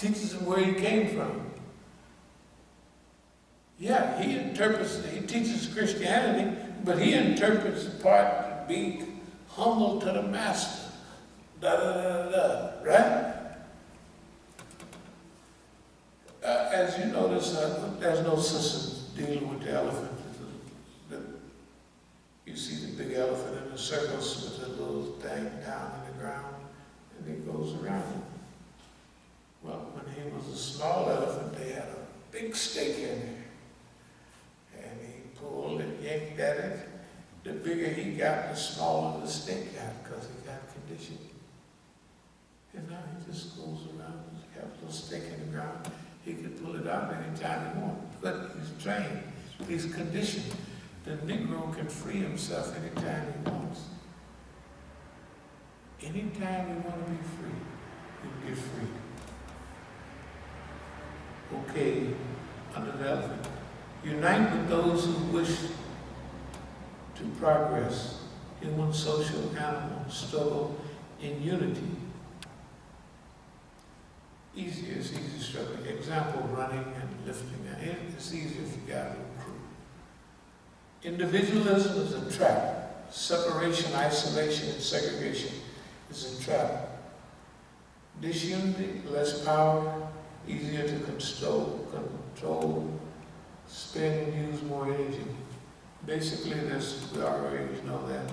teaches him where he came from. Yeah, he teaches Christianity, but he interprets the part to be humble to the master. Da da da da, right? As you notice, there's no system dealing with the elephant. You see the big elephant in the circus with the little thing down in the ground, and he goes around. Well, when he was a small elephant, they had a big stake in there. And he pulled and yanked at it. The bigger he got, the smaller the stake got, because he got conditioned. And now he just goes around, he has a little stake in the ground. He could pull it out anytime he wants. But he's trained, he's conditioned. The Negro can free himself anytime he wants. Anytime we want to be free, we can get free. Okay, under the elephant. Unite with those who wish to progress. Human, social, animal, struggle in unity. Easier, it's easy struggle. Example, running and lifting. It's easier if you got a little crew. Individualism is a trap. Separation, isolation, and segregation is a trap. Disunity, less power, easier to control, spend and use more energy. Basically, we already know that.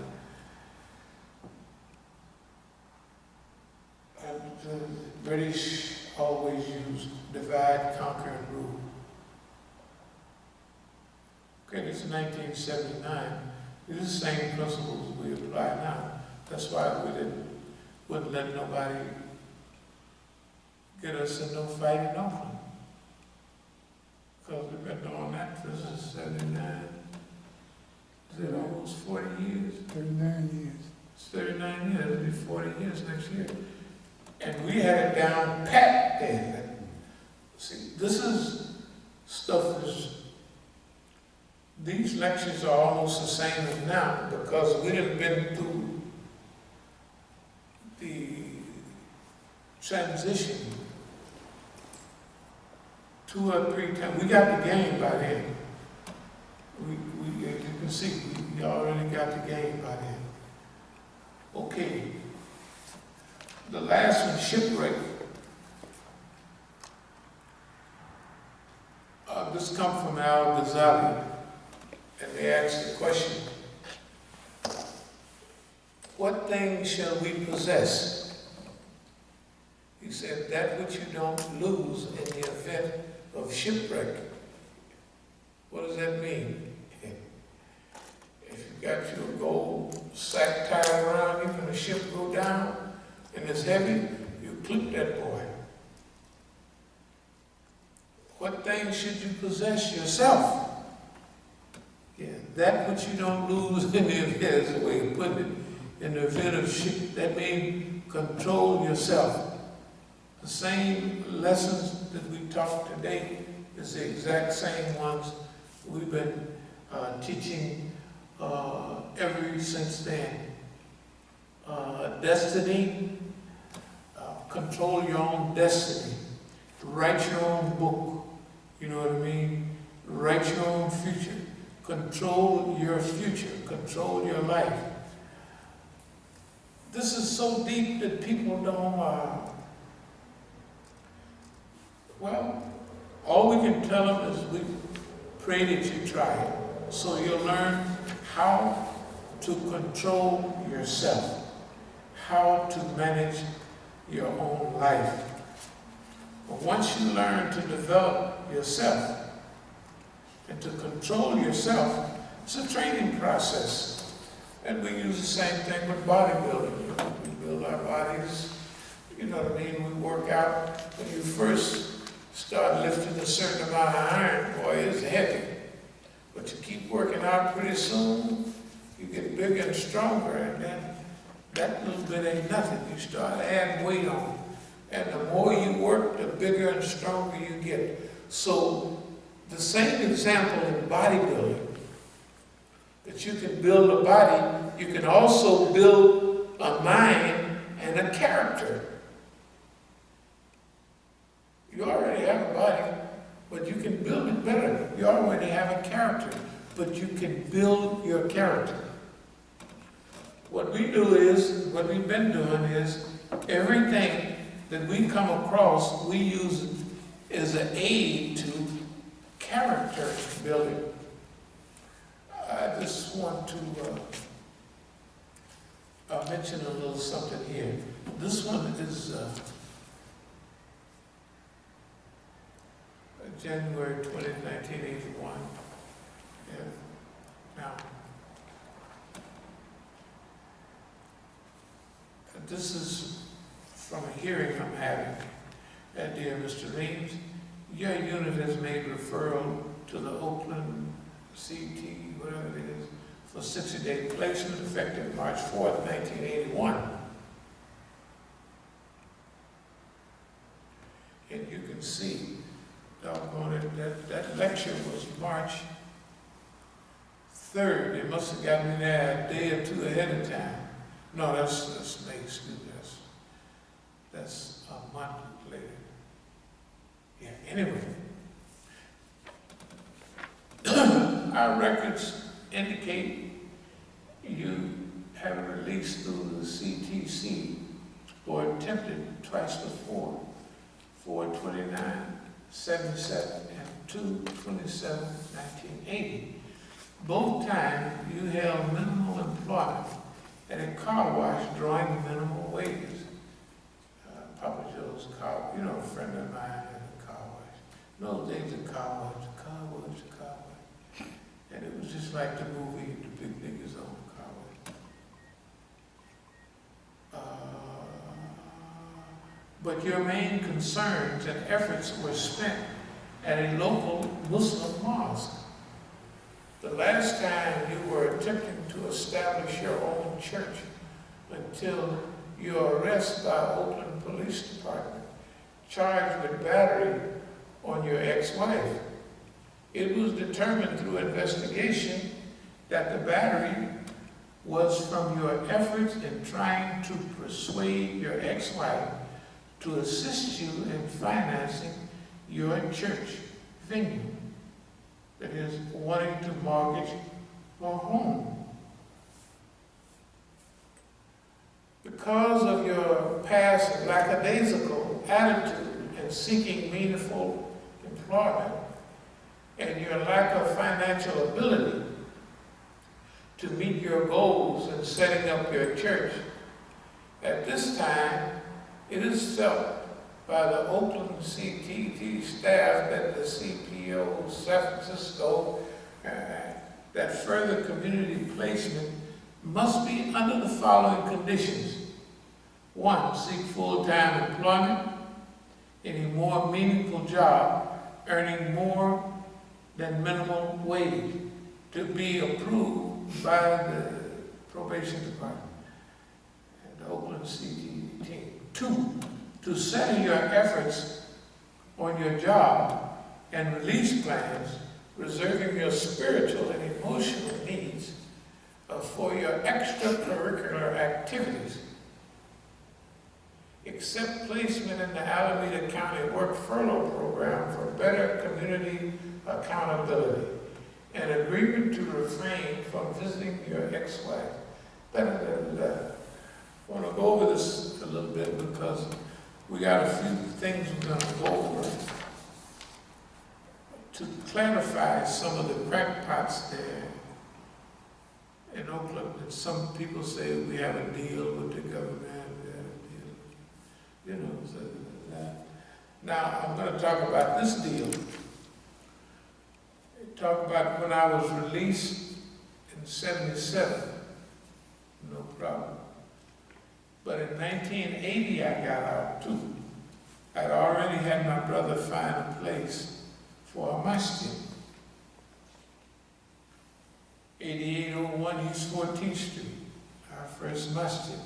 And the British always used divide, conquer, and rule. Okay, this is 1979. These are the same principles we apply now. That's why we wouldn't let nobody get us in no fight in Oakland. Because we've been doing that since 79. Is it almost 40 years? 39 years. It's 39 years. It'll be 40 years next year. And we had it down pat then. See, this is stuff these lectures are almost the same as now because we done been through the transition 2 or 3 times. We got the game by then. You can see, we already got the game by then. Okay. The last one, shipwreck. This comes from al-Ghazali, and they asked the question, what things shall we possess? He said, that which you don't lose in the event of shipwreck. What does that mean? If you got your gold sack tied around you when the ship go down and it's heavy, you clip that boy. What things should you possess yourself? Yeah, that which you don't lose in the event, is the way of putting it. In the event of ship, that means control yourself. The same lessons that we taught today is the exact same ones we've been teaching ever since then. Destiny, control your own destiny. Write your own book. You know what I mean? Write your own future. Control your future. Control your life. This is so deep that people don't, well, all we can tell them is we pray that you try it. So you'll learn how to control yourself, how to manage your own life. But once you learn to develop yourself and to control yourself, it's a training process. And we use the same thing with bodybuilding. We build our bodies, you know what I mean? We work out. When you first start lifting a certain amount of iron, boy, it's heavy. But you keep working out, pretty soon you get bigger and stronger, and then that little bit ain't nothing. You start adding weight on. And the more you work, the bigger and stronger you get. So the same example in bodybuilding, that you can build a body, you can also build a mind and a character. already have a body, but you can build it better. You already have a character, but you can build your character. What we do is, what we've been doing is, everything that we come across, we use as an aid to character building. I just want to mention a little something here. This one is January 20th, 1981. Yeah. Now, this is from a hearing I'm having. Dear Mr. Reeves, your unit has made referral to the Oakland CT, whatever it is, for 60-day placement effective March 4th, 1981. And you can see, doggone it, that lecture was March 3rd. They must have got me there a day or two ahead of time. No, that's May, excuse me, that's a month later. Yeah, anyway. Our records indicate you have released through the CTC or attempted twice before, 4/29/77 and 2/27/1980. Both times you held minimal employment at a car wash drawing minimal wages. Papa Joe's car, you know, a friend of mine had a car wash. No days a car wash. And it was just like the movie, The Big Niggas on the Car Wash. But your main concerns and efforts were spent at a local Muslim mosque. The last time you were attempting to establish your own church until your arrest by Oakland Police Department, charged with battery on your ex-wife. It was determined through investigation that the battery was from your efforts in trying to persuade your ex-wife to assist you in financing your church venue, that is, wanting to mortgage her home. Because of your past lackadaisical attitude in seeking meaningful employment and your lack of financial ability to meet your goals in setting up your church, at this time it is felt by the Oakland CTT staff that the CPO San Francisco that further community placement must be under the following conditions. 1, seek full-time employment in a more meaningful job, earning more than minimum wage, to be approved by the probation department and the Oakland CTT team. 2, to center your efforts on your job and release plans, reserving your spiritual and emotional needs for your extracurricular activities. Accept placement in the Alameda County Work Furlough Program for better community accountability. An agreement to refrain from visiting your ex-wife. I want to go over this a little bit because we got a few things we're going to go over to clarify some of the crackpots there in Oakland. And some people say we have a deal with the government. You know, so that. Now I'm going to talk about this deal. Talk about when I was released in '77, no problem. But in 1980 I got out too. I'd already had my brother find a place for a masjid. 8801 East 14th Street, our first masjid.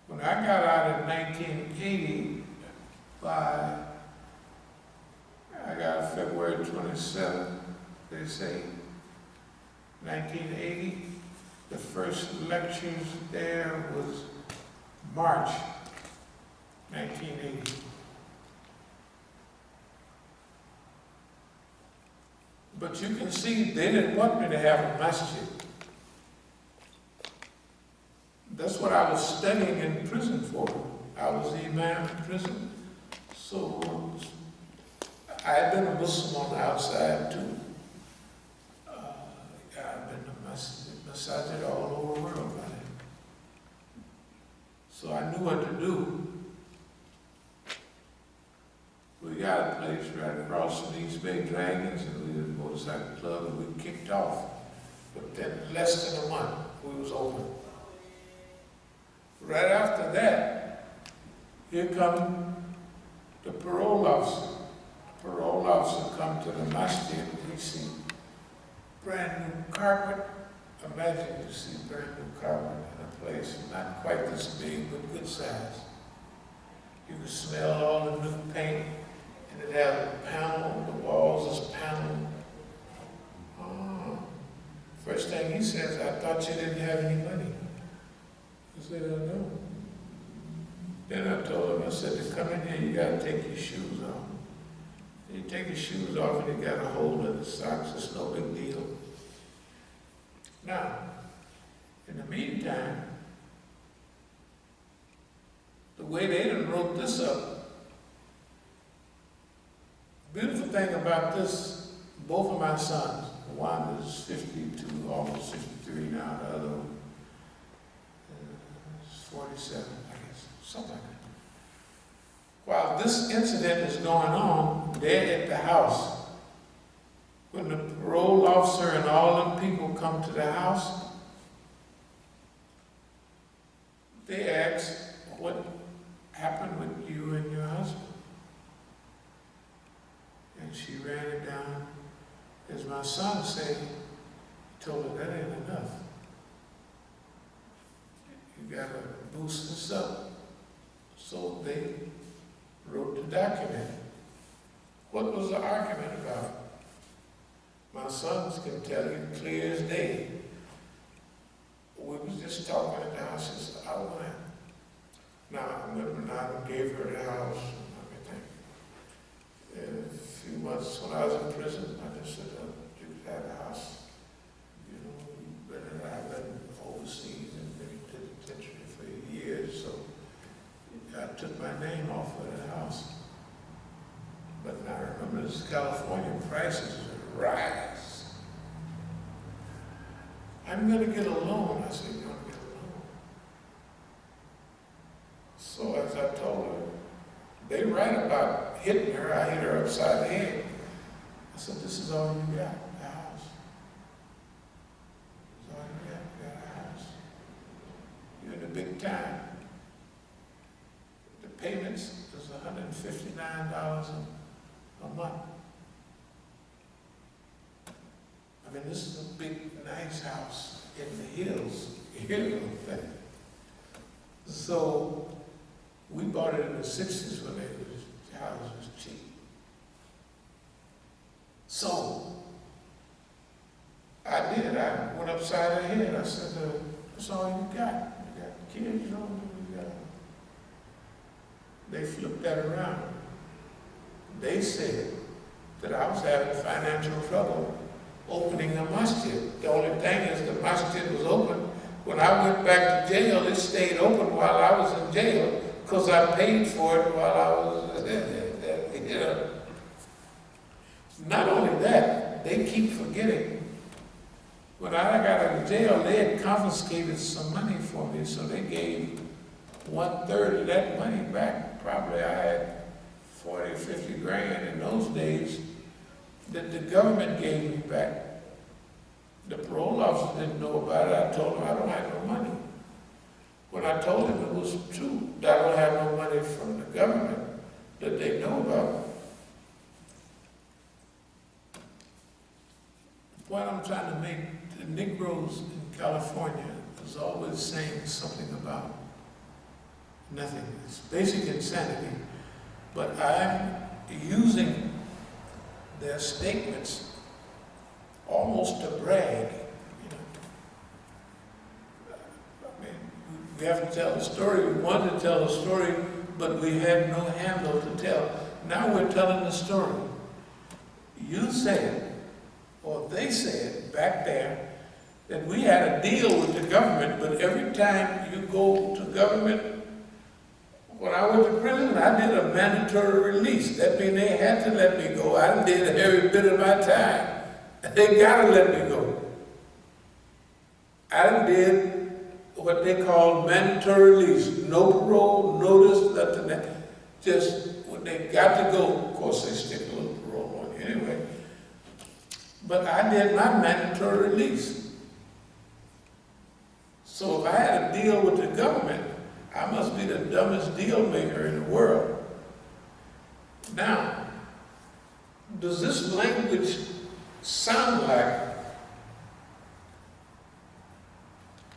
When I got out in 1980, I got February 27th, they say, 1980. The first lectures there was March 1980. But you can see, they didn't want me to have a masjid. That's what I was studying in prison for. I was the Imam in prison. So I had been a Muslim on the outside too. I've been to Masjid all over the world by then. So I knew what to do. We got a place right across from the East Bay Dragons, and we had a motorcycle club, and we kicked off. But then less than a month, we was open. Right after that, here come the parole officer. The parole officer come to the Masjid, and he see brand new carpet. Imagine you see brand new carpet in a place not quite this big, but good size. You can smell all the new paint, and it has a panel, the walls is paneled. First thing he says, I thought you didn't have any money. I said, I know. Then I told him, I said, to come in here, you gotta take your shoes off. And you take your shoes off and you got a hole in the socks, it's no big deal. Now, in the meantime, the way they done wrote this up, beautiful thing about this, both of my sons, one is 52, almost 63 now, the other one is 47, I guess, something like that. While this incident is going on, they're at the house. When the parole officer and all them people come to the house, they ask, what happened with you and your husband? And she ran it down. As my son said, he told her, that ain't enough. You gotta boost this up. So they wrote the document. What was the argument about? My sons can tell you clear as day. We was just talking at the house, she said, I want it. Now, I gave her the house and everything. And a few months when I was in prison, I just said, you could have the house. You know, I've been overseas and been to the penitentiary for years, so I took my name off of the house. But I remember this California prices rise. I'm going to get a loan. I said, you're going to get a loan. So as I told her, they write about hitting her. I hit her upside the head. I said, this is all you got, the house. This is all you got a house. You're in the big time. The payments is $159 a month. I mean, this is a big, nice house in the hills, you know. So we bought it in the 60s when the house was cheap. So I did. I went upside her head. I said, that's all you got. You got kids, you know. They flipped that around. They said that I was having financial trouble opening a masjid. The only thing is the masjid was open. When I went back to jail, it stayed open while I was in jail because I paid for it while I was you know. Not only that, they keep forgetting. When I got out of jail, they had confiscated some money for me, so they gave 1/3 of that money back. Probably I had 40 or 50 grand in those days that the government gave me back. The parole officer didn't know about it. I told him I don't have no money. When I told him it was true, that I don't have no money from the government that they know about. The point I'm trying to make, the Negroes in California is always saying something about nothing. It's basic insanity. But I'm using their statements almost to brag, you know. I mean, we have to tell a story. We wanted to tell a story, but we had no handle to tell. Now we're telling the story. You said or they said back there, that we had a deal with the government, but every time you go to government, when I went to prison, I did a mandatory release. That means they had to let me go. I did every bit of my time. They gotta let me go. I did what they call mandatory release. No parole, notice, nothing that. Just when they got to go, of course they stick a little parole on you anyway. But I did my mandatory release. So if I had a deal with the government, I must be the dumbest deal maker in the world. Now, does this language sound like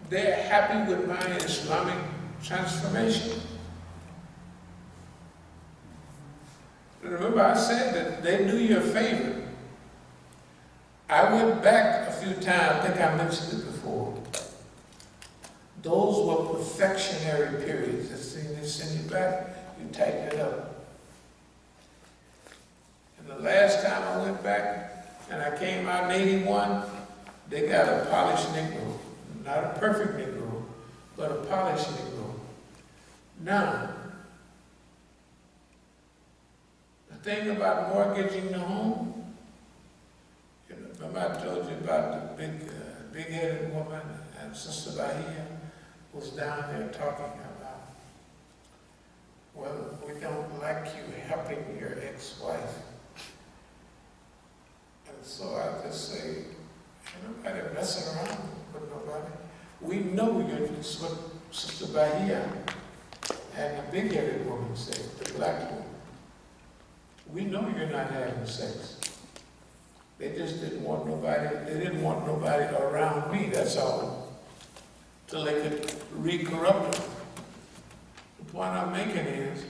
they're happy with my Islamic transformation? Remember I said that they do you a favor. I went back a few times, I think I mentioned it before. Those were perfectionary periods. They send you back, you tighten it up. And the last time I went back, and I came out in 81, they got a polished Negro. Not a perfect Negro, but a polished Negro. Now, the thing about mortgaging the home, remember I told you about the big-headed woman and Sister Bahia was down there talking about, well, we don't like you helping your ex-wife. And so I just say, nobody messing around with nobody. We know you're just what Sister Bahia and the big-headed woman said, the black woman. We know you're not having sex. They just didn't want nobody around me, that's all. Till they could re-corrupt them. The point I'm making is,